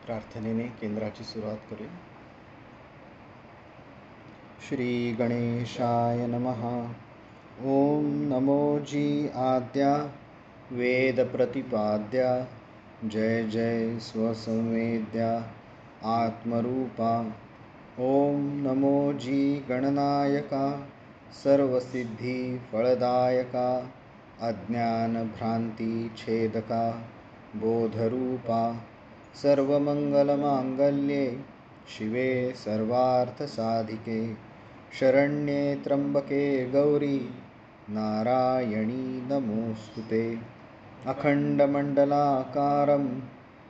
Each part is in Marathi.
प्रार्थनेने केंद्राची सुरुवात करूया. श्री गणेशाय नमः. ओम नमो जी आद्या वेद प्रतिपाद्या जय जय स्वसंवेद्या आत्मरूपा. ओम नमो जी गणनायका सर्वसिद्धि फलदायका अज्ञान भ्रांति छेदका बोधरूपा. सर्वमंगलमांगल्ये शिवे सर्वार्थसाधिके शरण्ये त्र्यंबके गौरी नारायणी नमोस्तुते. अखंडमंडलाकारं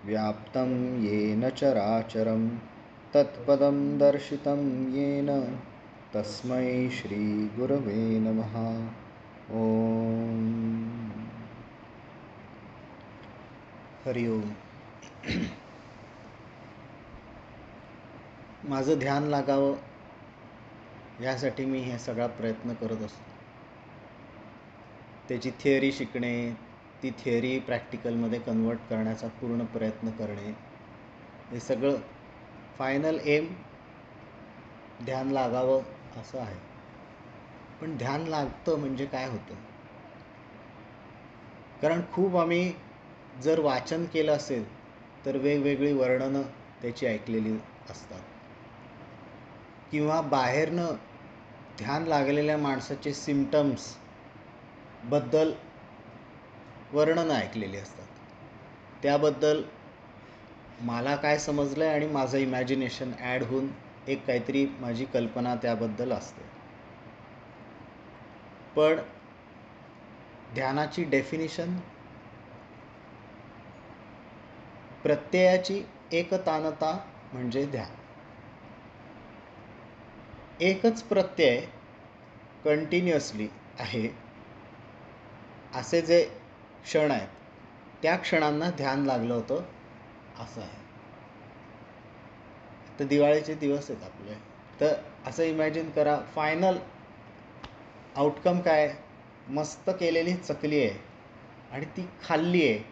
व्याप्तं येन चराचरं तत्पदं दर्शितं येन तस्मै श्री गुरवे नमः. ओम हरि ओम. माझं ध्यान लागावं यासाठी मी हे सगळा प्रयत्न करत असतो. त्याची थिअरी शिकणे, ती थिअरी प्रॅक्टिकलमध्ये कन्वर्ट करण्याचा पूर्ण प्रयत्न करणे, हे सगळं फायनल एम ध्यान लागावं असं आहे. पण ध्यान लागतं म्हणजे काय होतं? कारण खूप आम्ही जर वाचन केलं असेल तर वेगवेगळी वर्णनं त्याची ऐकलेली असतात, किंवा बाहेरनं ध्यान लागलेल्या माणसाचे सिम्पटम्स बद्दल वर्णनं ऐकलेली असतात. त्याबद्दल मला काय समजलं आहे आणि माझं इमॅजिनेशन ॲड होऊन एक काहीतरी माझी कल्पना त्याबद्दल असते. पण ध्यानाची डेफिनिशन प्रत्ययाची एकतानता म्हणजे ध्यान. एकच प्रत्यय कंटिन्युअसली आहे असे जे क्षण आहेत त्या क्षणांना ध्यान लागलं होतं असं आहे. तर दिवाळीचे दिवस आहेत आपले, तर असं इमॅजिन करा, फायनल आउटकम काय? मस्त केलेली चकली आहे आणि ती खाल्ली आहे.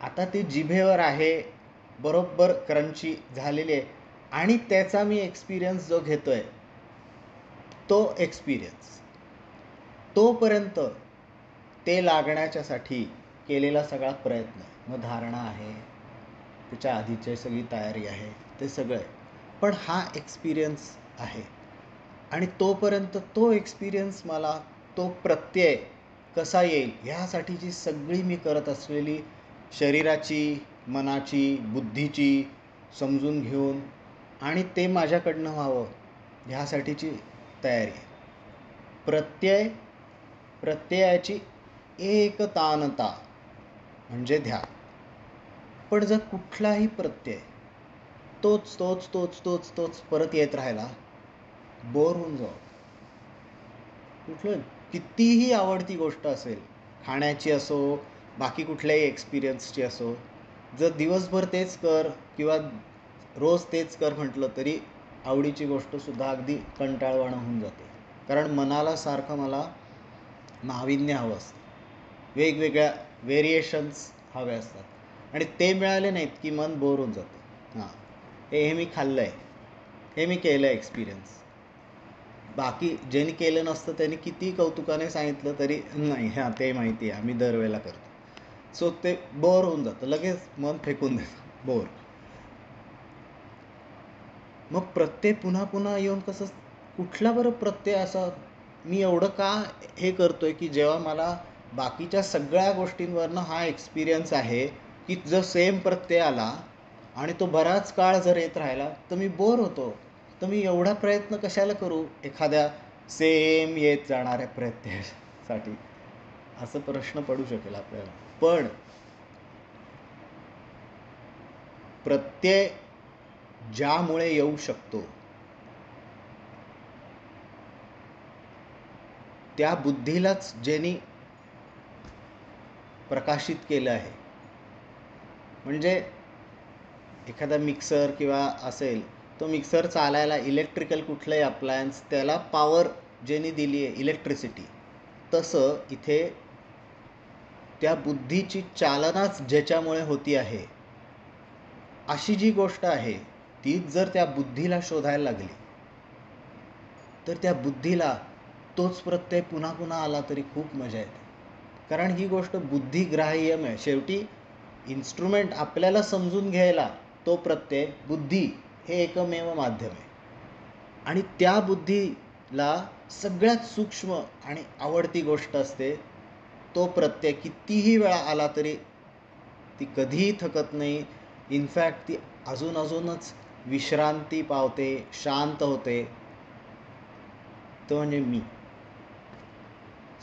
आता ती जिभेवर आहे, बरोबर क्रंची झालेली आहे, आणि त्याचा मी एक्सपिरियन्स जो घेतोय तो एक्सपिरियन्स, तोपर्यंत ते लागण्याच्यासाठी केलेला सगळा प्रयत्न, मग धारणा आहे, त्याच्या आधीची सगळी तयारी आहे, ते सगळं आहे. पण हा एक्सपिरियन्स आहे आणि तोपर्यंत तो एक्सपिरियन्स मला, तो प्रत्यय कसा येईल ह्यासाठीची सगळी मी करत असलेली शरीराची, मनाची, बुद्धीची समजून घेऊन आणि ते माझ्याकडनं व्हावं ह्यासाठीची तयारी आहे. प्रत्ययाची एकतानता म्हणजे ध्यान. पण जर कुठलाही प्रत्यय तोच तोच तोच तोच तोच परत येत राहिला, बोर होऊन जाऊ. कुठलं कितीही आवडती गोष्ट असेल, खाण्याची असो, बाकी कुठल्याही एक्सपिरियन्सची असो, जर दिवसभर तेच कर किंवा रोज तेच कर म्हटलं तरी आवडीची गोष्टसुद्धा अगदी कंटाळवाणं होऊन जाते. कारण मनाला सारखं मला नाविन्य हवं असतं, वेगवेगळ्या व्हेरिएशन्स हवे असतात, आणि ते मिळाले नाहीत की मन बोर होऊन जातं. हां, हे मी खाल्लं आहे, हे मी केलं आहे एक्सपिरियन्स. बाकी ज्यांनी केलं नसतं त्यांनी किती कौतुकाने सांगितलं तरी नाही, हां ते माहिती आहे, आम्ही दरवेळेला करतो. सो ते बोर होऊन जातं, लगेच मन फेकून देतं, बोर. मग प्रत्यय पुन्हा पुन्हा येऊन कसं, कुठला बरं प्रत्यय असा मी एवढं का हे करतोय की जेव्हा मला बाकीच्या सगळ्या गोष्टींवरनं हा एक्सपिरियन्स आहे की जर सेम प्रत्यय आला आणि तो बराच काळ जर येत राहिला तर मी बोर होतो. तर मी एवढा प्रयत्न कशाला करू एखाद्या सेम येत जाणाऱ्या प्रत्ययासाठी, असं प्रश्न पडू शकेल आपल्याला. पण प्रत्यय ज्यामुळे येऊ शकतो त्या बुद्धीलाच ज्यांनी प्रकाशित केलं आहे. म्हणजे एखादा मिक्सर किंवा असेल, तो मिक्सर चालायला इलेक्ट्रिकल कुठलंही अप्लायन्स, त्याला पॉवर ज्यांनी दिली आहे इलेक्ट्रिसिटी, तसं इथे त्या बुद्धीची चालनाच ज्याच्यामुळे होती आहे अशी जी गोष्ट आहे तीच जर त्या बुद्धीला शोधायला लागली तर त्या बुद्धीला तोच प्रत्यय पुन्हा पुन्हा आला तरी खूप मजा येते. कारण ही गोष्ट बुद्धिग्राह्यम आहे. शेवटी इन्स्ट्रुमेंट आपल्याला समजून घ्यायला तो प्रत्यय बुद्धी हे एकमेव माध्यम आहे. आणि त्या बुद्धीला सगळ्यात सूक्ष्म आणि आवडती गोष्ट असते तो प्रत्यय कितीही वेळा आला तरी ती कधीही थकत नाही. इनफॅक्ट ती अजूनच विश्रांती पावते, शांत होते. तो म्हणजे मी.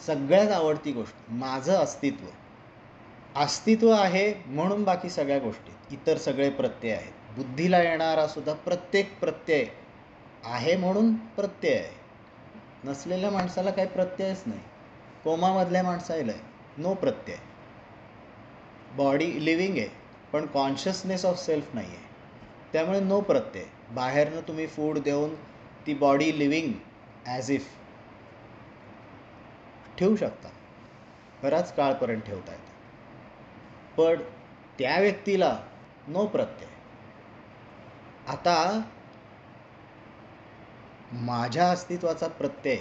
सगळ्यात आवडती गोष्ट माझं अस्तित्व आहे म्हणून बाकी सगळ्या गोष्टी, इतर सगळे प्रत्यय आहेत. बुद्धीला येणारा सुद्धा प्रत्येक प्रत्यय आहे म्हणून प्रत्यय आहे. नसलेल्या माणसाला काही प्रत्ययच नाही. कोमामधल्या माणसाला नो प्रत्यय. बॉडी लिव्हिंग आहे पण कॉन्शियसनेस ऑफ सेल्फ नाही आहे, त्यामुळे नो प्रत्यय. बाहेरनं तुम्ही फूड देऊन ती बॉडी लिव्हिंग ॲज इफ ठेवू शकता, बराच काळपर्यंत ठेवता येतं. पण त्या व्यक्तीला नो प्रत्यय. आता माझ्या अस्तित्वाचा प्रत्यय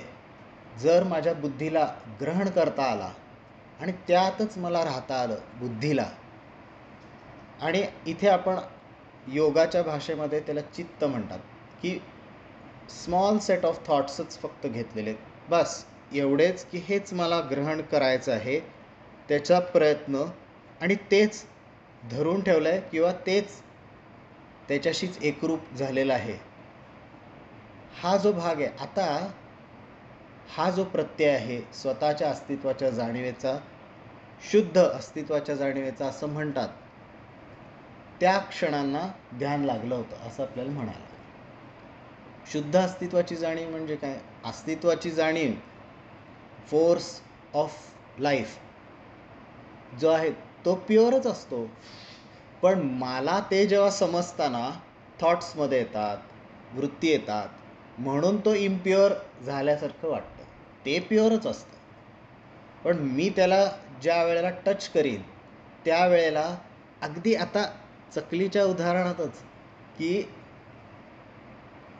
जर माझ्या बुद्धीला ग्रहण करता आला आणि त्यातच मला राहता आलं बुद्धीला, आणि इथे आपण योगाच्या भाषेमध्ये त्याला चित्त म्हणतात, की स्मॉल सेट ऑफ थॉट्सच फक्त घेतलेले आहेत, बस एवढेच की हेच मला ग्रहण करायचं आहे, त्याचा प्रयत्न, आणि तेच धरून ठेवलं आहे किंवा तेच त्याच्याशीच एकरूप झालेला आहे. हा जो भाग आहे, आता हा जो प्रत्यय आहे स्वतःच्या अस्तित्वाच्या जाणीवेचा, शुद्ध अस्तित्वाच्या जाणीवेचा असं म्हणतात, त्या क्षणांना ध्यान लागलं होतं असं आपल्याला म्हणायला. शुद्ध अस्तित्वाची जाणीव म्हणजे काय? अस्तित्वाची जाणीव, फोर्स ऑफ लाईफ जो आहे तो प्युअरच असतो. पण मला ते जेव्हा समजताना थॉट्समध्ये येतात, वृत्ती येतात, म्हणून तो इम्प्युअर झाल्यासारखं वाटतं. ते प्युअरच असतं. पण मी त्याला ज्या वेळेला टच करीन त्यावेळेला अगदी आता चकलीच्या उदाहरणातच, की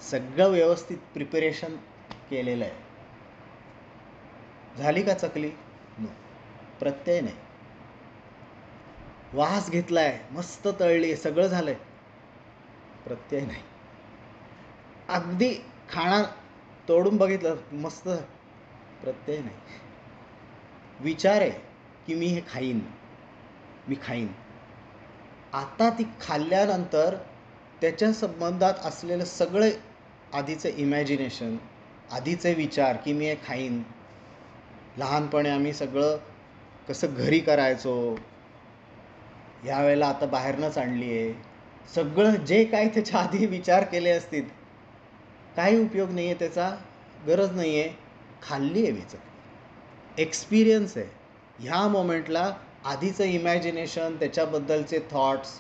सगळं व्यवस्थित प्रिपरेशन केलेलं आहे, झाली का चकली? नो प्रत्यय नाही. वास घेतलाय, मस्त तळली, सगळं झालंय, प्रत्यय नाही. अगदी खाणं तोडून बघितलं, मस्त, प्रत्यय नाही. विचार आहे की मी हे खाईन, मी खाईन. आता ती खाल्ल्यानंतर त्याच्या संबंधात असलेलं सगळे आधीचे इमॅजिनेशन, आधीचे विचार की मी हे खाईन, लहानपणी आम्ही सगळं कसं घरी करायचो, यावेळेला आता बाहेरनंच आणली आहे, सगळं जे काही त्याच्या आधी विचार केले असतील, काही उपयोग नाही आहे त्याचा, गरज नाही आहे, खाल्ली आहे मी चकली. एक्सपिरियन्स आहे. ह्या मोमेंटला आधीचं इमॅजिनेशन, त्याच्याबद्दलचे थॉट्स,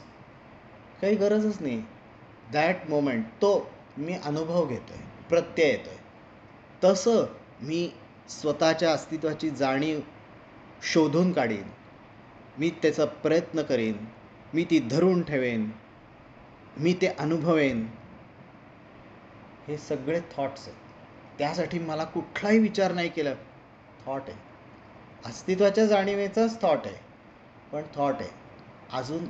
काही गरजच नाही. दॅट मोमेंट तो मी अनुभव घेतोय, प्रत्यय येतोय. तसं मी स्वतःच्या अस्तित्वाची जाणीव शोधून काढीन, मी त्याचा प्रयत्न करीन, मी ती धरून ठेवेन, मी ते अनुभवेन. हे सगळे थॉट्स आहेत. त्यासाठी मला कुठलाही विचार नाही केला, थॉट आहे. अस्तित्वाच्या जाणीवेचाच थॉट आहे, पण थॉट आहे, अजून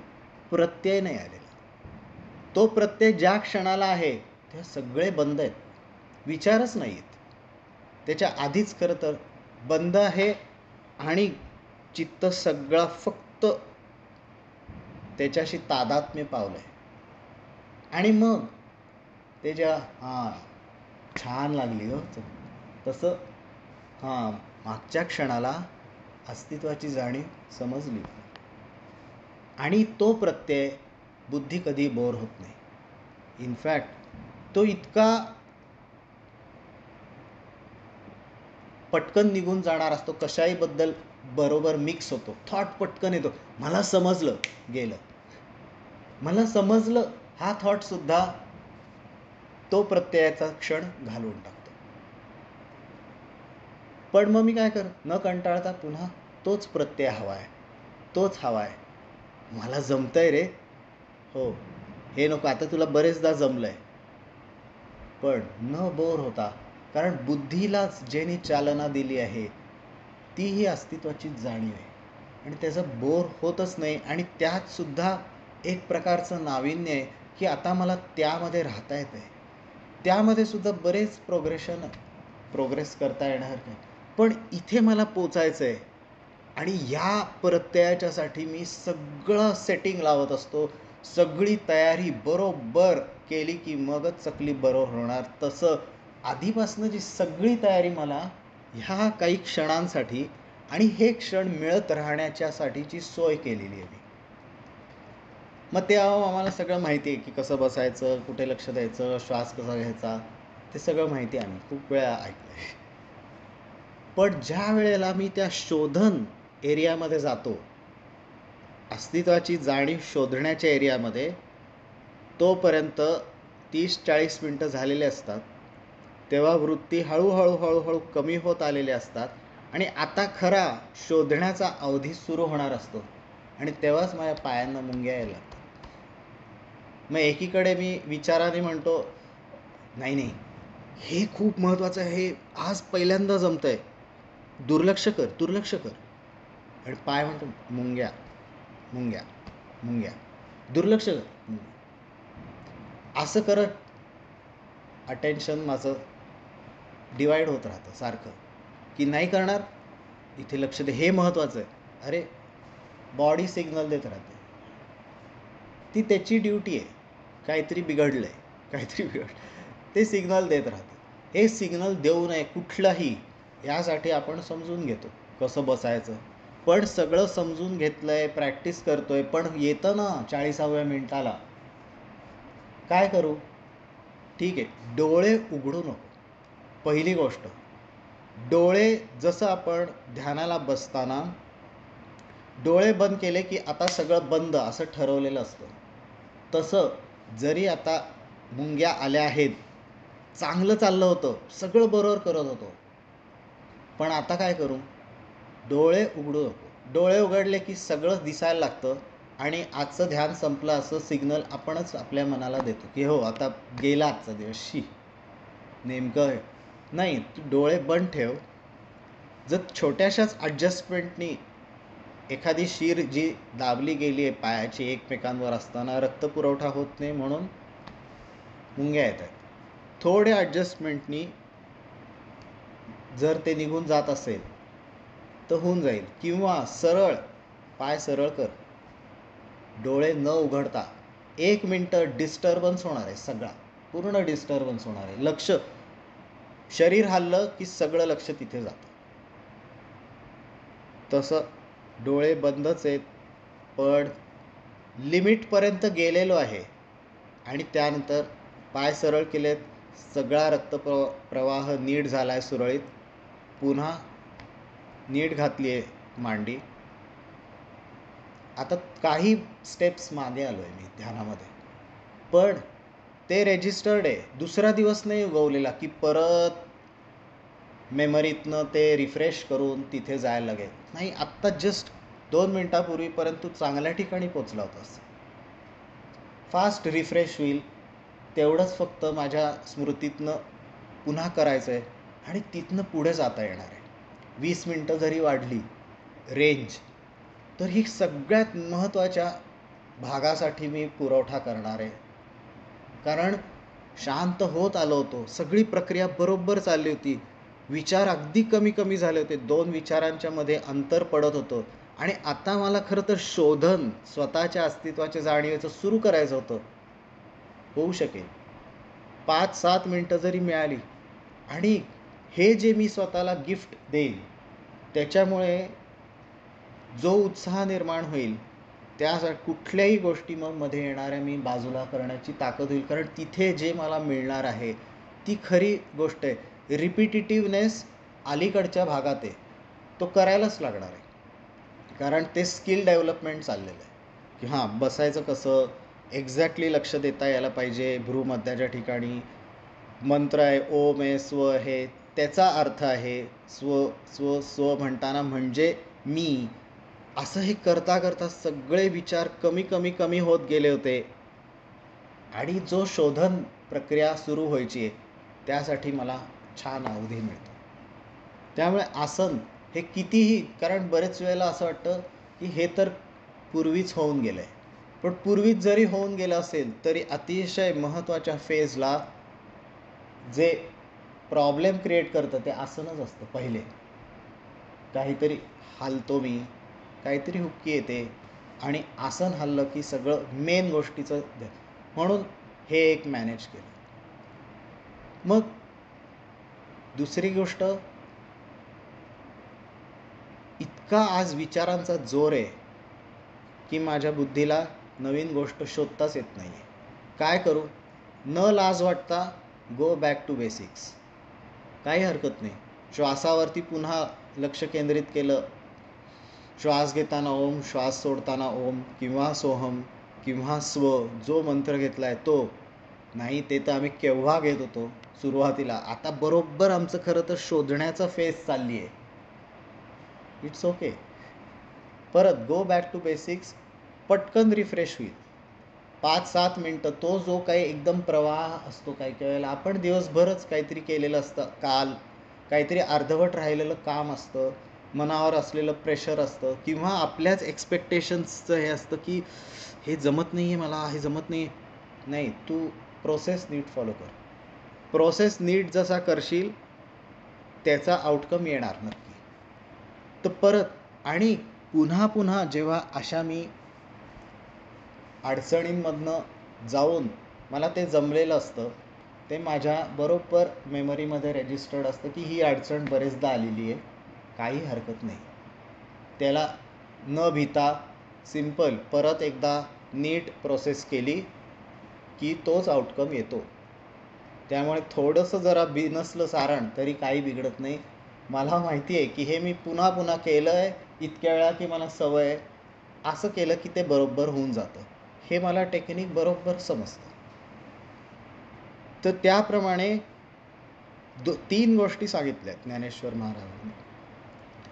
प्रत्यय नाही आलेला. तो प्रत्यय ज्या क्षणाला आहे ते सगळे बंद आहेत, विचारच नाही आहेत. त्याच्या आधीच खरं तर बंद आहे आणि चित्त सगळा फक्त त्याच्याशी तादात्म्य पावलंय. आणि मग ते जेव्हा छान लागली हो, तसं मागच्या क्षणाला अस्तित्वाची जाणीव समजली. आणि तो प्रत्यय बुद्धी कधी बोर होत नाही. इनफॅक्ट तो इतका पटकन निघून जाणार असतो, कशाही बद्दल बरोबर मिक्स होतो, थॉट पटकन येतो, मला समजलं, गेलं, मला समजलं, हा थॉट सुद्धा तो प्रत्ययाचा क्षण घालवून टाकतो. पण मग मी काय कर, न कंटाळता पुन्हा तोच प्रत्यय हवाय, तोच हवाय, मला जमतंय रे, हो हे नको, आता तुला बरेचदा जमलंय. पण न बोर होता, कारण बुद्धीलाच ज्याने चालना दिली आहे ती ही अस्तित्वाची जाणीव आहे आणि त्याचं बोर होतच नाही. आणि त्यात सुद्धा एक प्रकारचं नाविन्य आहे की आता मला त्यामध्ये राहता येत आहे, त्यामध्ये सुद्धा बरेच प्रोग्रेस करता येणार नाही. पण इथे मला पोचायचं आहे आणि या प्रत्ययाच्यासाठी मी सगळं सेटिंग लावत असतो. सगळी तयारी बरोबर केली की मगच चकली बरोबर होणार. तसं आधीपासून जी सगळी तयारी मला ह्या काही क्षणांसाठी आणि हे क्षण मिळत राहण्याच्यासाठीची सोय केलेली आहे मी. मग ते आम्हाला सगळं माहिती आहे की कसं बसायचं, कुठे लक्ष द्यायचं, श्वास कसा घ्यायचा, ते सगळं माहिती आहे. आम्ही खूप वेळा ऐकलंय. पण ज्या वेळेला मी त्या शोधन एरियामध्ये जातो, अस्तित्वाची जाणीव शोधण्याच्या एरियामध्ये, तोपर्यंत 30-40 मिनटं झालेले असतात. तेव्हा वृत्ती हळूहळू हळूहळू कमी होत आलेले असतात आणि आता खरा शोधण्याचा अवधी सुरू होणार असतो. आणि तेव्हाच माझ्या पायांना मुंग्या यायला लागतात. मग एकीकडे मी विचाराने म्हणतो, नाही नाही, हे खूप महत्त्वाचं आहे, हे आज पहिल्यांदा जमतंय, दुर्लक्ष कर दुर्लक्ष कर. आणि पाय म्हणतो, मुंग्या मुंग्या मुंग्या, दुर्लक्ष कर मुंग्या. असं करत अटेन्शन माझं डिवाईड होत राहतं सारखं, की नाही करणार, इथे लक्ष दे, हे महत्त्वाचं आहे. अरे बॉडी सिग्नल देत राहते, ती त्याची ड्युटी आहे. काहीतरी बिघडलंय, ते सिग्नल देत राहते. हे सिग्नल देऊ नये कुठलाही, यासाठी आपण समजून घेतो कसं बसायचं. पण सगळं समजून घेतलंय, प्रॅक्टिस करतोय, पण येतं ना 40व्या मिनिटाला, काय करू? ठीक आहे, डोळे उघडू नको. पहिली गोष्ट, डोळे जसं आपण ध्यानाला बसताना डोळे बंद केले की आता सगळं बंद असं ठरवलेलं असतं, तसं जरी आता मुंग्या आल्या आहेत, चांगलं चाललं होतं, सगळं बरोबर करत होतो, पण आता काय करू? डोळे उघडू नको. डोळे उघडले की सगळं दिसायला लागतं आणि आजचं ध्यान संपलं असं सिग्नल आपणच आपल्या मनाला देतो की हो आता गेला आजचा दिवस, शी नेमकं आहे. नाही, तू डोळे बंद ठेव. जर छोट्याशाच ॲडजस्टमेंटनी एखादी शीर जी दाबली गेली आहे पायाची एकमेकांवर असताना, रक्तपुरवठा होत नाही म्हणून मुंग्या येत आहेत, थोड्या ॲडजस्टमेंटनी जर ते निघून जात असेल तर होऊन जाईल. किंवा सरळ पाय सरळ कर, डोळे न उघडता 1 मिनटं डिस्टर्बन्स होणार आहे, सगळा पूर्ण डिस्टर्बन्स होणार आहे. लक्ष, शरीर हल्लं की सगळं लक्ष तिथे जातं. तसं डोळे बंदच आहेत, पण लिमिटपर्यंत गेलेलो आहे आणि त्यानंतर पाय सरळ केलेत, सगळा प्रवाह नीट झाला आहे सुरळीत, पुन्हा नीट घातली आहे मांडी. आता काही स्टेप्स मागे आलो आहे मी ध्यानामध्ये, पण ते रेजिस्टर्ड आहे. दुसरा दिवस नाही उगवलेला की परत मेमरीतनं ते रिफ्रेश करून तिथे जायला लागेल. नाही, आत्ता जस्ट 2 मिनटापूर्वीपर्यंत तू चांगल्या ठिकाणी पोचला होतास. फास्ट रिफ्रेश होईल तेवढंच फक्त माझ्या स्मृतीतनं पुन्हा करायचं आहे आणि तिथनं पुढे जाता येणार आहे. 20 मिनटं जरी वाढली रेंज, तर ही सगळ्यात महत्त्वाच्या भागासाठी मी पुरवठा करणार आहे. कारण शांत होत आलो होतो, सगळी प्रक्रिया बरोबर चालली होती, विचार अगदी कमी कमी झाले होते, 2 विचारांच्या मध्ये अंतर पडत होतं. आणि आता मला खरं तर शोधन स्वतःच्या अस्तित्वाच्या जाणीवेचं सुरू करायचं होतं. होऊ शकेल 5-7 मिनटं जरी मिळाली, आणि हे जे मी स्वतःला गिफ्ट देईन त्याच्यामुळे जो उत्साह निर्माण होईल, त्यासाठी कुठल्याही गोष्टी मग मध्ये येणाऱ्या मी बाजूला करण्याची ताकद होईल. कारण तिथे जे मला मिळणार आहे ती खरी गोष्ट आहे. रिपिटेटिव्हनेस अलीकडच्या भागात आहे, तो करायलाच लागणार आहे, कारण ते स्किल डेव्हलपमेंट चाललेलं आहे की हां बसायचं कसं, एक्झॅक्टली लक्ष देता यायला पाहिजे. भ्रूमध्याच्या ठिकाणी मंत्र आहे, ओम आहे, स्व आहे, त्याचा अर्थ आहे स्व स्व स्व म्हणताना म्हणजे मी. असं हे करता करता सगळे विचार कमी कमी कमी होत गेले होते. आणि जो शोधन प्रक्रिया सुरू व्हायची आहे त्यासाठी मला छान अवधी मिळतो. त्यामुळे आसन हे कितीही, कारण बरेच वेळेला असं वाटतं की हे तर पूर्वीच होऊन गेलं आहे, पण पूर्वीच जरी होऊन गेलं असेल तरी अतिशय महत्त्वाच्या फेजला जे प्रॉब्लेम क्रिएट करतं ते आसनच असतं. पहिले काहीतरी हलतो मी, काहीतरी हुक्की येते आणि आसन हल्लं की सगळं मेन गोष्टीचं म्हणून हे एक मॅनेज केलं. मग दुसरी गोष्ट, इतका आज विचारांचा जोर आहे की माझ्या बुद्धीला नवीन गोष्ट शोधताच येत नाही आहे. काय करू? न लाज वाटता गो बॅक टू बेसिक्स. काही हरकत नाही. श्वासावरती पुन्हा लक्ष केंद्रित केलं, श्वास घेताना ओम, श्वास सोडताना ओम किंवा सोहम किंवा स्व, जो मंत्र घेतला आहे तो. नाही ते तर आम्ही केव्हा घेत होतो सुरुवातीला. आता बरोबर आमचं खरं तर शोधण्याचा फेज चालली आहे. It's okay. परत गो बॅक टू बेसिक्स. पटकन रिफ्रेश होईल. 5-7 मिनटं तो जो काही एकदम प्रवाह असतो, काही वेळेला आपण दिवसभरच काहीतरी केलेलं असतं, काल काहीतरी अर्धवट राहिलेलं काम असतं, मनावर असलेलं प्रेशर असतं किंवा आपल्याच एक्सपेक्टेशन्सचं हे असतं की हे जमत नाही आहे मला, हे जमत नाही. नाही, तू प्रोसेस नीट फॉलो कर. प्रोसेस नीट जसा करशील त्याचा आउटकम येणार नक्की. तर परत आणि पुन्हा पुन्हा जेव्हा अशा मी अडचणींमधनं जाऊन मला ते जमलेलं असतं, ते माझ्या बरोबर मेमरीमध्ये रजिस्टर्ड असतं की ही अडचण बरेचदा आलेली आहे, काही हरकत नाही. त्याला न भीता सिंपल परत एकदा नीट प्रोसेस केली की तोच आउटकम येतो. त्यामुळे थोडंसं जरा बिनसलं सारण तरी काही बिघडत नाही. मला माहिती आहे की हे मी पुन्हा पुन्हा केलं आहे इतक्या वेळा की मला सवय आहे. असं केलं की ते बरोबर होऊन जातं. हे मला टेक्निक बरोबर समजतं. तर त्याप्रमाणे 3 गोष्टी सांगितल्यात ज्ञानेश्वर महाराजांनी.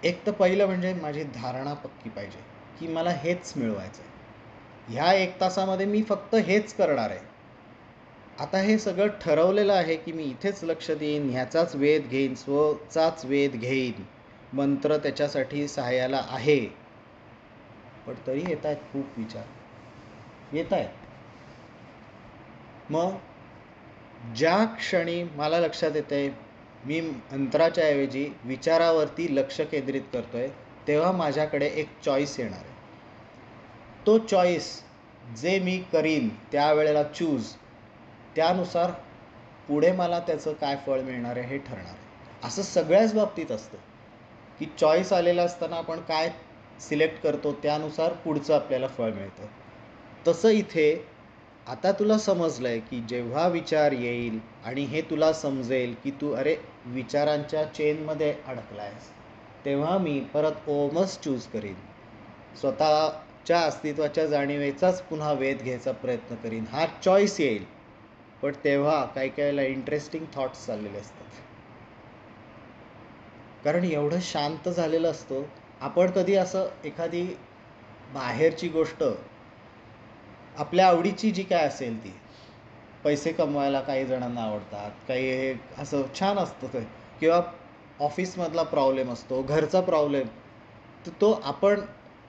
एक तर पहिलं म्हणजे माझी धारणा पक्की पाहिजे की मला हेच मिळवायचं आहे. ह्या 1 तासामध्ये मी फक्त हेच करणार आहे. आता हे सगळं ठरवलेलं आहे की मी इथेच लक्ष देईन, ह्याचाच वेध घेईन, स्वचाच वेध घेईन, मंत्र त्याच्यासाठी सहाय्याला आहे. पण तरी येत आहेत खूप विचार येत आहेत. मग ज्या क्षणी मला लक्षात येतंय मी मंत्राच्या ऐवजी विचारावरती लक्ष केंद्रित करतोय, तेव्हा माझ्याकडे एक चॉईस येणार आहे. तो चॉईस जे मी करीन त्यावेळेला चूज, त्यानुसार पुढे मला त्याचं काय फळ मिळणार आहे हे ठरणार आहे. असं सगळ्याच बाबतीत असतं की चॉईस आलेला असताना आपण काय सिलेक्ट करतो त्यानुसार पुढचं आपल्याला फळ मिळतं. तसं इथे आता तुला समजलं आहे की जेव्हा विचार येईल आणि हे तुला समजेल की तू अरे विचारांच्या चेनमध्ये अडकला आहेस, तेव्हा मी परत ओमच चूज करीन. स्वतःच्या अस्तित्वाच्या जाणीवेचाच पुन्हा वेध घ्यायचा प्रयत्न करीन. हा चॉईस येईल. पण तेव्हा काही वेळेला इंटरेस्टिंग थॉट्स चाललेले असतात, कारण एवढं शांत झालेलं असतो. आपण कधी असं एखादी बाहेरची गोष्ट आपल्या आवडीची जी काय असेल ती, पैसे कमवायला काही जणांना आवडतात, काही हे असं छान असतं ते, किंवा ऑफिसमधला प्रॉब्लेम असतो, घरचा प्रॉब्लेम, तर तो आपण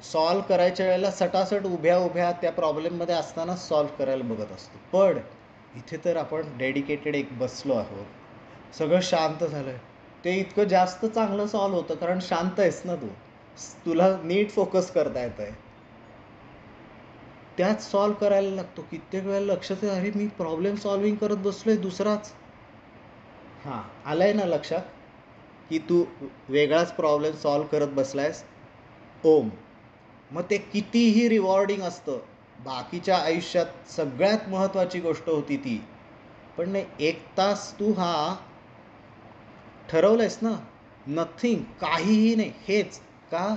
सॉल्व करायच्या वेळेला सटासट उभ्या उभ्या त्या प्रॉब्लेममध्ये असताना सॉल्व करायला बघत असतो. पण इथे तर आपण डेडिकेटेड एक बसलो आहोत, सगळं शांत झालं आहे, ते इतकं जास्त चांगलं सॉल्व होतं कारण शांत आहेस ना तू, तुला नीट फोकस करता येत आहे. त्यात सॉल्व करायला लागतो. कित्येक वेळेला लक्षात आहे अरे मी प्रॉब्लेम सॉल्विंग करत बसलोय दुसराच. हां, आलाय ना लक्षात की तू वेगळाच प्रॉब्लेम सॉल्व करत बसलायस. ओम. मग ते कितीही रिवॉर्डिंग असतं, बाकीच्या आयुष्यात सगळ्यात महत्त्वाची गोष्ट होती ती, पण नाही 1 तास तू हा ठरवलंयस ना, नथिंग, काहीही नाही, हेच का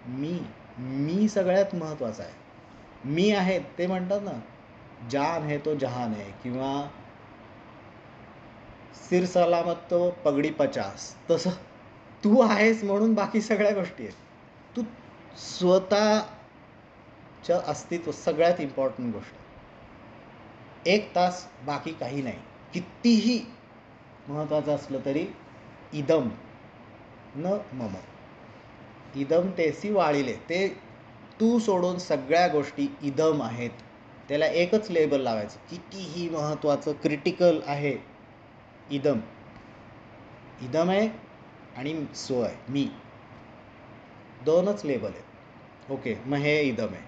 मी सगळ्यात महत्त्वाचा आहे. मी आहे ते म्हणतात ना, जान है तो जहान है, किंवा सिर सलामत तो पगडी 50. तसं तू आहेस म्हणून बाकी सगळ्या गोष्टी आहेत. तू स्वतःचं अस्तित्व सगळ्यात इम्पॉर्टंट गोष्ट. 1 तास बाकी काही नाही. कितीही महत्त्वाचं असलं तरी इदम न मम. इदम तेसी वाळिले. ते तू सोडून सगळ्या गोष्टी इदम आहेत. त्याला एकच लेबल लावायचं. कितीही महत्त्वाचं क्रिटिकल आहे इदम. इदम आहे आणि सो आहे, मी. 2च लेबल आहेत. ओके, मग हे इदम आहे.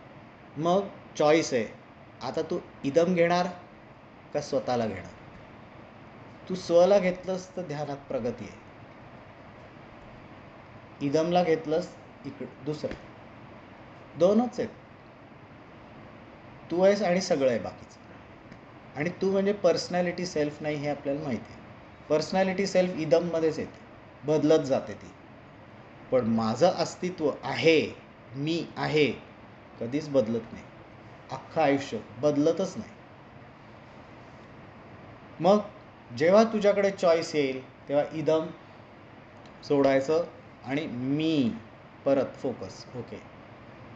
मग चॉईस आहे. आता तू इदम घेणार का स्वतःला घेणार? तू स्वला घेतलंस तर ध्यानात प्रगती आहे. इदमला घेतलंस दुसरं. 2च आहेत. तू आहेस आणि सगळं आहे बाकीचं. आणि तू म्हणजे पर्सनॅलिटी सेल्फ नाही हे आपल्याला माहिती आहे. पर्सनॅलिटी सेल्फ इदममध्येच येते, बदलत जाते ती. पण माझं अस्तित्व आहे, मी आहे, कधीच बदलत नाही. अख्खं आयुष्य बदलतच नाही. मग जेव्हा तुझ्याकडे चॉईस येईल तेव्हा इदम सोडायचं आणि मी परत फोकस. ओके,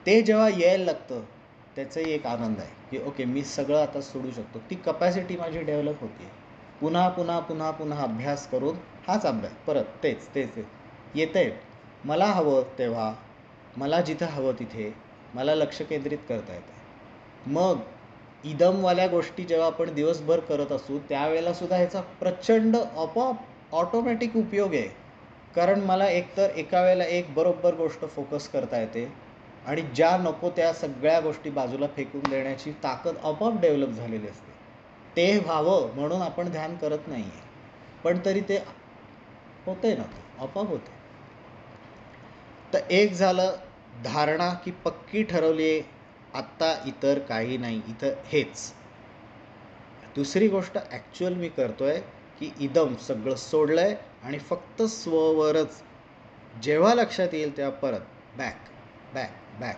ते जेव्हा यायला लागतं त्याचाही एक आनंद आहे की ओके, मी सगळं आता सोडू शकतो. ती कपॅसिटी माझी डेव्हलप होते. पुन्हा पुन्हा पुन्हा पुन्हा अभ्यास करून हाच अभ्यास परत तेच तेच येतं आहे. मला हवं तेव्हा, मला जिथं हवं तिथे मला लक्ष केंद्रित करता येतं. मग इदमवाल्या गोष्टी जेव्हा आपण दिवसभर करत असू त्यावेळेला सुद्धा ह्याचा प्रचंड आपोआप ऑटोमॅटिक उपयोग आहे. कारण मला एकतर एका वेळेला एक बरोबर गोष्ट फोकस करता येते आणि ज्या नको त्या सगळ्या गोष्टी बाजूला फेकून देण्याची ताकद आपोआप डेव्हलप झालेली असते. ते व्हावं म्हणून आपण ध्यान करत नाही आहे, पण तरी ते होते ना, ते आपोआप होते. तर एक झालं धारणा की पक्की ठरवली आहे, आत्ता इतर काही नाही, इथं हेच. दुसरी गोष्ट ॲक्च्युअल मी करतोय की इदम सगळं सोडलंय आणि फक्त स्ववरच जेव्हा लक्षात येईल तेव्हा परत बॅक बॅक बॅक.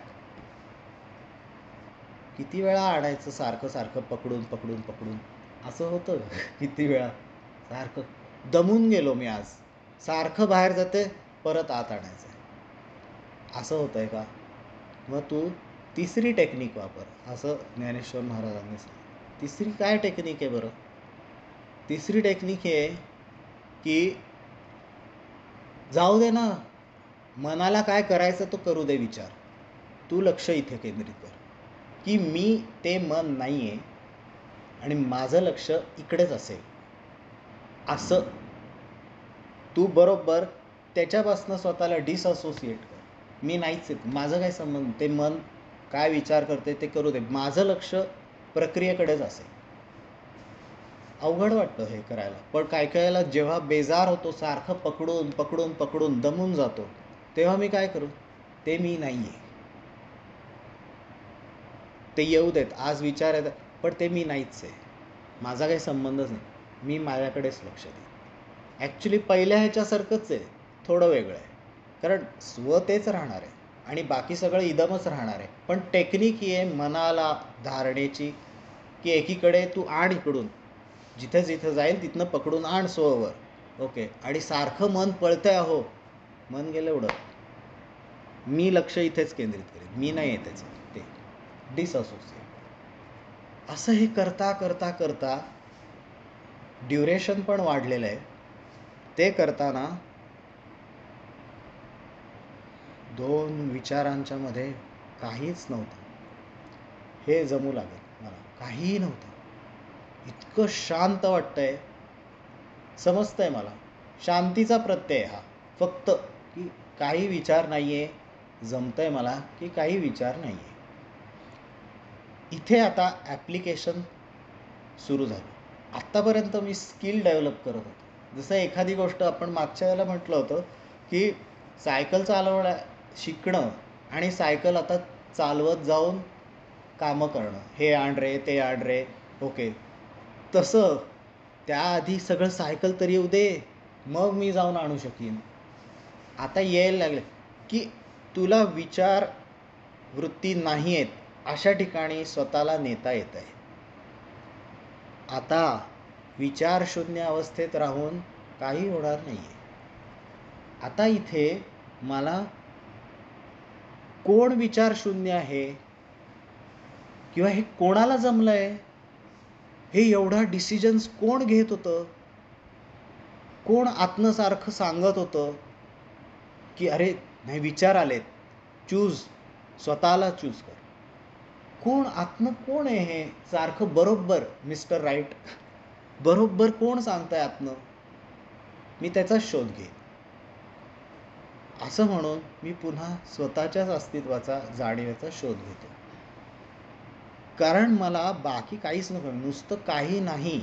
किती वेळा आणायचं सारखं सारखं पकडून पकडून पकडून, असं होतं. किती वेळा सारखं दमून गेलो मी आज. सारखं बाहेर जाते परत आत आणायचं असं होतं आहे का? मग तू तिसरी टेक्निक वापर असं ज्ञानेश्वर महाराजांनी सांगितलं. तिसरी काय टेक्निक आहे बरं? तिसरी टेक्निक आहे की जाऊ दे ना, मनाला काय करायचं तो करू दे विचार. तू लक्ष इथे केंद्रित कर की मी ते मन नाही आहे आणि माझं लक्ष इकडेच असेल. असं तू बरोबर त्याच्यापासून स्वतःला डिसअसोसिएट कर. मी नाहीच आहे, माझं काय संबंध, ते मन काय विचार करते ते करू दे, माझं लक्ष प्रक्रियेकडेच असेल. अवघड वाटतं हे करायला, पण काय कायला जेव्हा बेजार होतो, सारखं पकडून पकडून पकडून दमून जातो, तेव्हा मी काय करू? ते मी नाही आहे, ते येऊ देत. आज विचार येतात पण ते मी नाहीच आहे, माझा काही संबंधच नाही, मी माझ्याकडेच लक्ष दे. ॲक्च्युली पहिल्या ह्याच्यासारखंच आहे, थोडं वेगळं आहे. कारण स्व तेच राहणार आहे आणि बाकी सगळं इदमच राहणार आहे. पण टेक्निक ही आहे मनाला धारणेची की एकीकडे तू आण इकडून, जिथे जिथं जाईल तिथनं पकडून आण स्ववर. ओके, आणि सारखं मन पळतंय, अहो मन गेलं एवढं, मी लक्ष इथेच केंद्रित करेन, मी नाही आहे त्याचं, ते डिसअसोसिएट. असं हे करता करता करता ड्युरेशन पण वाढलेलं आहे. ते करताना 2 विचारांच्या मध्ये काहीच नव्हतं. हे जमू लागेल मला, काहीही नव्हतं. इतकं शांत वाटतंय, समजतंय मला. शांतीचा प्रत्यय हा फक्त की काही विचार नाही आहे. जमतंय मला की काही विचार नाही आहे. इथे आता ॲप्लिकेशन सुरू झालं. आत्तापर्यंत मी स्किल डेव्हलप करत होतो. जसं एखादी गोष्ट आपण मागच्या वेळेला म्हटलं होतं की सायकल चालवणं शिकणं आणि सायकल आता चालवत जाऊन कामं करणं, हे आण रे ते आण रे. ओके, तसं त्याआधी सगळं सायकल तरी येऊ दे, मग मी जाऊन आणू शकीन. आता यायला लागले की तुला विचार वृत्ती नाही आहेत अशा ठिकाणी स्वतःला नेता येत आहे. आता विचारशून्य अवस्थेत राहून काही होणार नाही आहे. आता इथे मला कोण विचारशून्य आहे किंवा हे कोणाला जमलं आहे हे एवढा डिसिजन्स कोण घेत होतं? कोण आत्मसारखं सांगत होतं की अरे नाही, विचार आलेत, चूज, स्वतःला चूज कर. कोण आत्म, कोण आहे हे सारखं बरोबर मिस्टर राईट बरोबर कोण सांगताय आत्म? मी त्याचा शोध घेईन. असं म्हणून मी पुन्हा स्वतःच्याच अस्तित्वाचा, जाणीवेचा शोध घेतो. कारण मला बाकी काहीच नको, नुसतं काही नाही,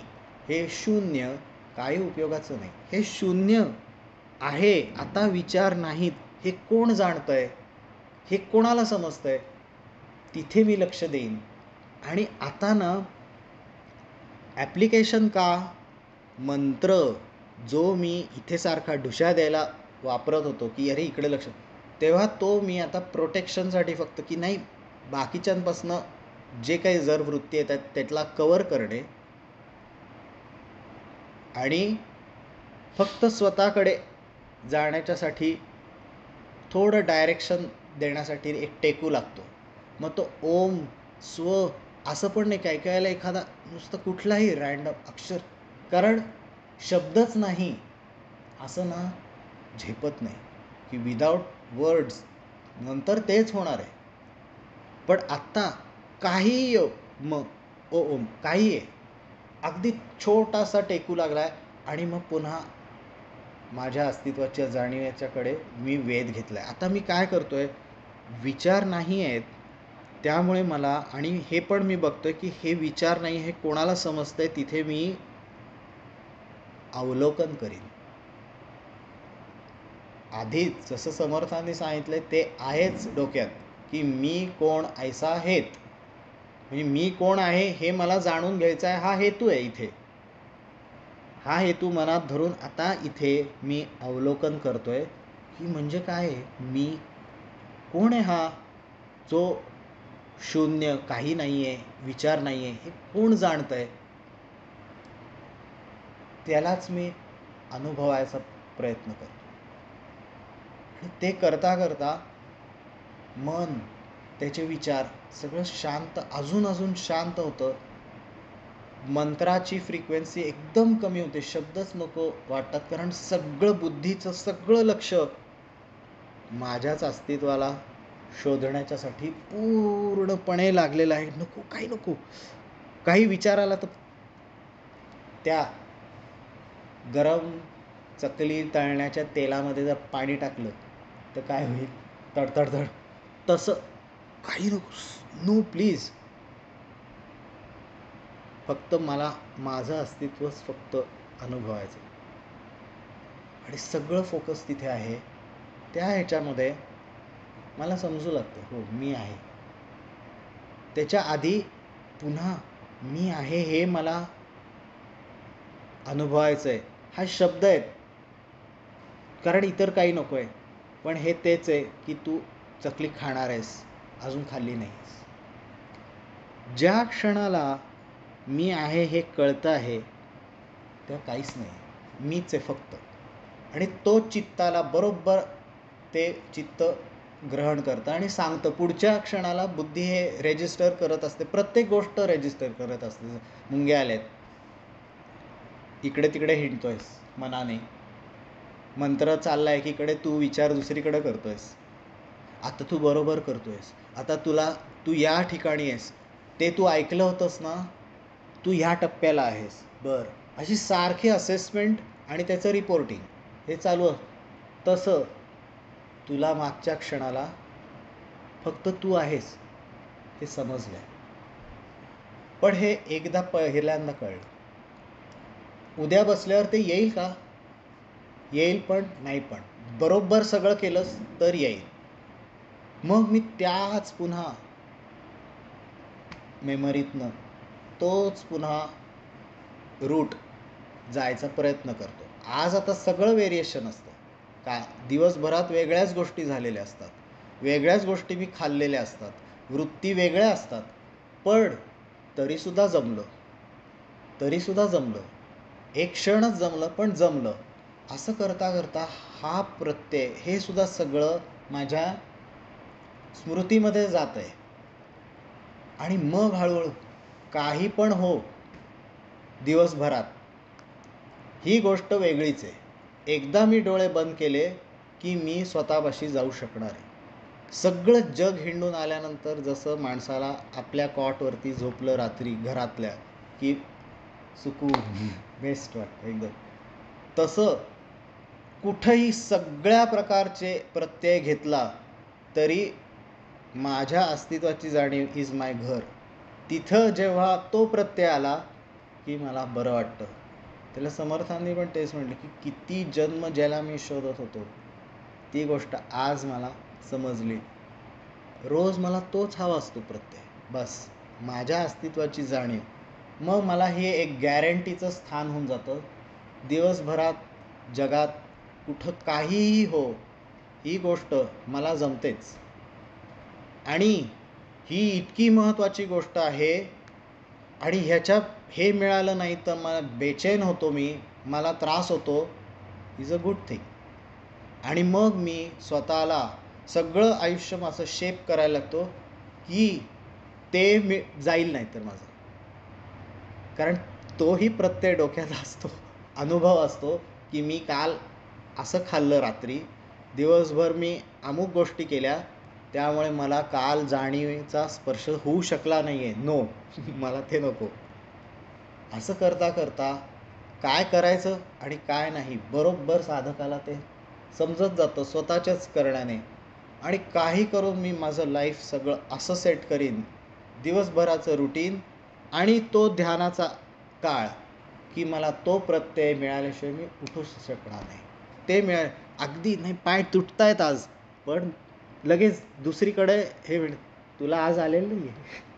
हे शून्य काही उपयोगाचं नाही. हे शून्य आहे, आता विचार नाहीत, हे कोण जाणतंय, हे कोणाला समजतंय, तिथे मी लक्ष देईन. आणि आता ना ॲप्लिकेशन का, मंत्र जो मी इथे सारखा ढुशा द्यायला वापरत होतो की अरे इकडे लक्ष, तेव्हा तो मी आता प्रोटेक्शनसाठी फक्त की नाही, बाकीच्यांपासनं जे काही जर वृत्ती येतात त्यातला कवर करणे आणि फक्त स्वतःकडे जाण्याच्यासाठी थोडं डायरेक्शन देण्यासाठी एक टेकू लागतो. मग तो ओम स्व असं पण नाही, काय कायला एखादा नुसतं कुठलाही रँडम अक्षर, कारण शब्दच नाही असं ना झेपत नाही की विदाउट वर्ड्स नंतर तेच होणार आहे. पण आत्ता काही मग ओम काही आहे, अगदी छोटासा टेकू लागलाय आणि मग पुन्हा माझ्या अस्तित्वाच्या जाणीवेच्याकडे मी वेध घेतलाय. आता मी काय करतोय, विचार नाही आहेत त्यामुळे मला, आणि हे पण मी बघतोय की हे विचार नाही हे कोणाला समजतंय, तिथे मी अवलोकन करीन. आधीच जसं समर्थांनी सांगितलंय ते आहेच डोक्यात की मी कोण ऐसा हेत, म्हणजे मी कोण आहे हे मला जाणून घ्यायचं आहे, हा हेतू आहे इथे. हा हेतू मनात धरून आता इथे मी अवलोकन करतोय की म्हणजे काय आहे, मी कोण आहे, हा जो शून्य, काही नाही आहे, विचार नाही आहे, हे कोण जाणतंय, त्यालाच मी अनुभवायचा प्रयत्न करतो. आणि ते करता करता मन, त्याचे विचार सगळं शांत, अजून अजून शांत होतं. मंत्राची फ्रिक्वेन्सी एकदम कमी होते, शब्दच नको वाटतात, कारण सगळं बुद्धीचं सगळं लक्ष माझ्याच अस्तित्वाला शोधण्याच्यासाठी पूर्णपणे लागलेलं आहे. नको, काही नको, काही विचार आला तर त्या गरम चकली तळण्याच्या तेलामध्ये जर पाणी टाकलं तर काय होईल, तडतडतड, तसं काही नको, नो प्लीज. फक्त मला माझं अस्तित्वच फक्त अनुभवायचं आणि सगळं फोकस तिथे आहे. त्या ह्याच्यामध्ये मला समजू लागतं हो मी आहे. त्याच्या आधी पुन्हा मी आहे हे मला अनुभवायचं आहे. हा शब्द आहेत, कारण इतर काही नको आहे, पण हे तेच आहे की तू चकली खाणार आहेस, अजून खाल्ली नाहीस. ज्या क्षणाला मी आहे हे कळतं आहे तेव्हा काहीच नाही, मीच आहे फक्त. आणि तो चित्ताला बरोबर ते चित्त ग्रहण करतं आणि सांगतं. पुढच्या क्षणाला बुद्धी हे रेजिस्टर करत असते, प्रत्येक गोष्ट रेजिस्टर करत असते. मुंग्या आल्यात, इकडे तिकडे हिंडतोयस मनाने, मंत्र चाललाय की इकडे तू विचार दुसरीकडे करतोयस, आता तू बरोबर करतोयस, आता तू या ठिकाणी आहेस, ते तू ऐकलं होतंस ना, तू ह्या टप्प्याला आहेस, बर, अशी सारखी असेसमेंट आणि त्याचं रिपोर्टिंग हे चालू. तसं तुला मागच्या क्षणाला फक्त तू आहेस हे समजलंय. पण हे एकदा पहिल्यांदा कळलं. उद्या बसल्यावर ते येईल का? येईल पण नाही, पण बरोबर सगळं केलंस तर येईल. मग मी त्याच पुन्हा मेमरीतनं तोच पुन्हा रूट जायचा प्रयत्न करतो. आज आता सगळं व्हेरिएशन असतं का, दिवसभरात वेगळ्याच गोष्टी झालेल्या असतात, वेगळ्याच गोष्टी मी खाल्लेल्या असतात, वृत्ती वेगळ्या असतात, पण तरीसुद्धा जमलं, एक क्षणच जमलं पण जमलं. असं करता करता हा प्रत्यय हे सुद्धा सगळं माझ्या स्मृतीमध्ये जात आहे. आणि मग हळूहळू काही पण हो, दिवसभरात, ही गोष्ट वेगळीच आहे. एकदा मी डोळे बंद केले की मी स्वतःपाशी जाऊ शकणार आहे. सगळं जग हिंडून आल्यानंतर जसं माणसाला आपल्या कॉटवरती झोपलं रात्री घरातल्या की सुकून बेस्ट वाटतं एकदम, तसं कुठंही सगळ्या प्रकारचे प्रत्यय घेतला तरी माझ्या अस्तित्वाची जाणीव इज माय घर. तिथं जेव्हा तो प्रत्यय आला की मला बरं वाटतं. त्याला समर्थांनी पण तेच म्हटलं की किती जन्म ज्याला मी शोधत होतो ती गोष्ट आज मला समजली. रोज मला तोच हवा असतो प्रत्यय, बस माझ्या अस्तित्वाची जाणीव. मग मला हे एक गॅरंटीचं स्थान होऊन जातं. दिवसभरात जगात कुठं काहीही हो, ही गोष्ट मला जमतेच. आणि ही इतकी महत्त्वाची गोष्ट आहे. आणि हे मिळालं नाही तर मला बेचैन होतो, मला त्रास होतो. Is a good thing. आणि मग मी स्वतःला सगळं आयुष्य माझं शेप करायला लागतो की ते जाईल नाही तर माझं. कारण तोही प्रत्यय डोक्यात असतो, अनुभव असतो की मी काल असं खाल्लं, रात्री दिवसभर मी अमुक गोष्टी केल्या, त्यामुळे मला काल जाणीवेचा स्पर्श होऊ शकला नाही आहे. नो मला ते नको. असं करता करता काय करायचं आणि काय नाही बरोबर साधकाला ते समजत जातं स्वतःच्याच करण्याने. आणि काही करून मी माझं लाईफ सगळं असं सेट करीन, दिवसभराचं रुटीन आणि तो ध्यानाचा काळ, की मला तो प्रत्यय मिळाल्याशिवाय मी उठू शकणार नाही. ते अगदी नाही, पाय तुटतायत आज, पण लगेच दुसरीकडे हे तुला आज आलेलं नाही आहे.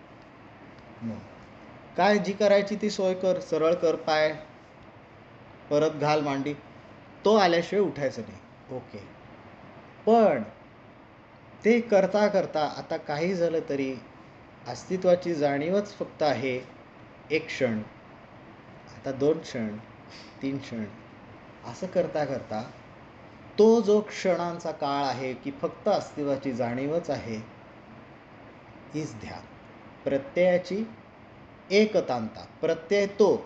काय जी करायची ती सोय कर, सरळ कर पाय, परत घाल मांडी. तो आल्याशिवाय उठायचं नाही. ओके. पण ते करता करता आता काही झालं तरी अस्तित्वाची जाणीवच फक्त आहे. एक क्षण, आता 2 क्षण, 3 क्षण, असं करता करता तो जो क्षणांचा काळ आहे की फक्त अस्तित्वाची जाणीवच आहे, हीच ध्यान. प्रत्ययाची एकतांता. प्रत्यय तो,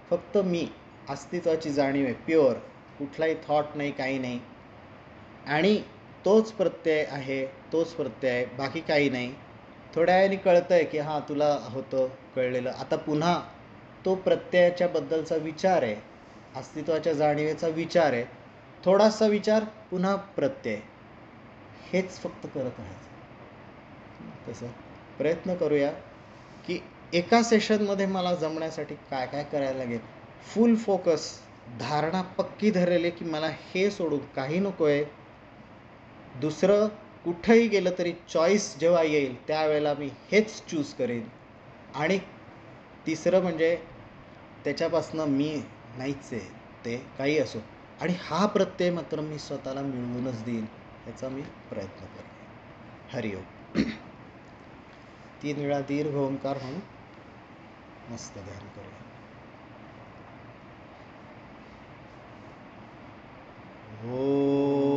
फक्त मी, अस्तित्वाची जाणीव आहे, प्युअर, कुठलाही थॉट नाही, काही नाही. आणि तोच प्रत्यय आहे, तोच प्रत्यय आहे, बाकी काही नाही. थोड्या वेळाने कळतंय की हां तुला होतं, कळलेलं. आता पुन्हा तो प्रत्ययाच्या बद्दलचा विचार आहे, अस्तित्वाच्या जाणीवेचा विचार आहे. थोडासा विचार, पुन्हा प्रत्यय. हेच फक्त करत राहायचं. तसं प्रयत्न करूया की एका सेशनमध्ये मला जमण्यासाठी काय काय करायला लागेल. फुल फोकस, धारणा पक्की धरलेली की मला हे सोडून काही नको आहे. दुसरं कुठंही गेलं तरी चॉईस जेव्हा येईल त्यावेळेला मी हेच चूज करेन. आणि तिसरं म्हणजे त्याच्यापासनं मी नाहीच आहे, ते काही असो. आणि हा प्रत्यय मात्र मी स्वतःला मिळवूनच देईन, याचा मी प्रयत्न करेन. हरिओम. 3 वेळा दीर्घ ओंकार म्हणून मस्त ध्यान करूया. हो.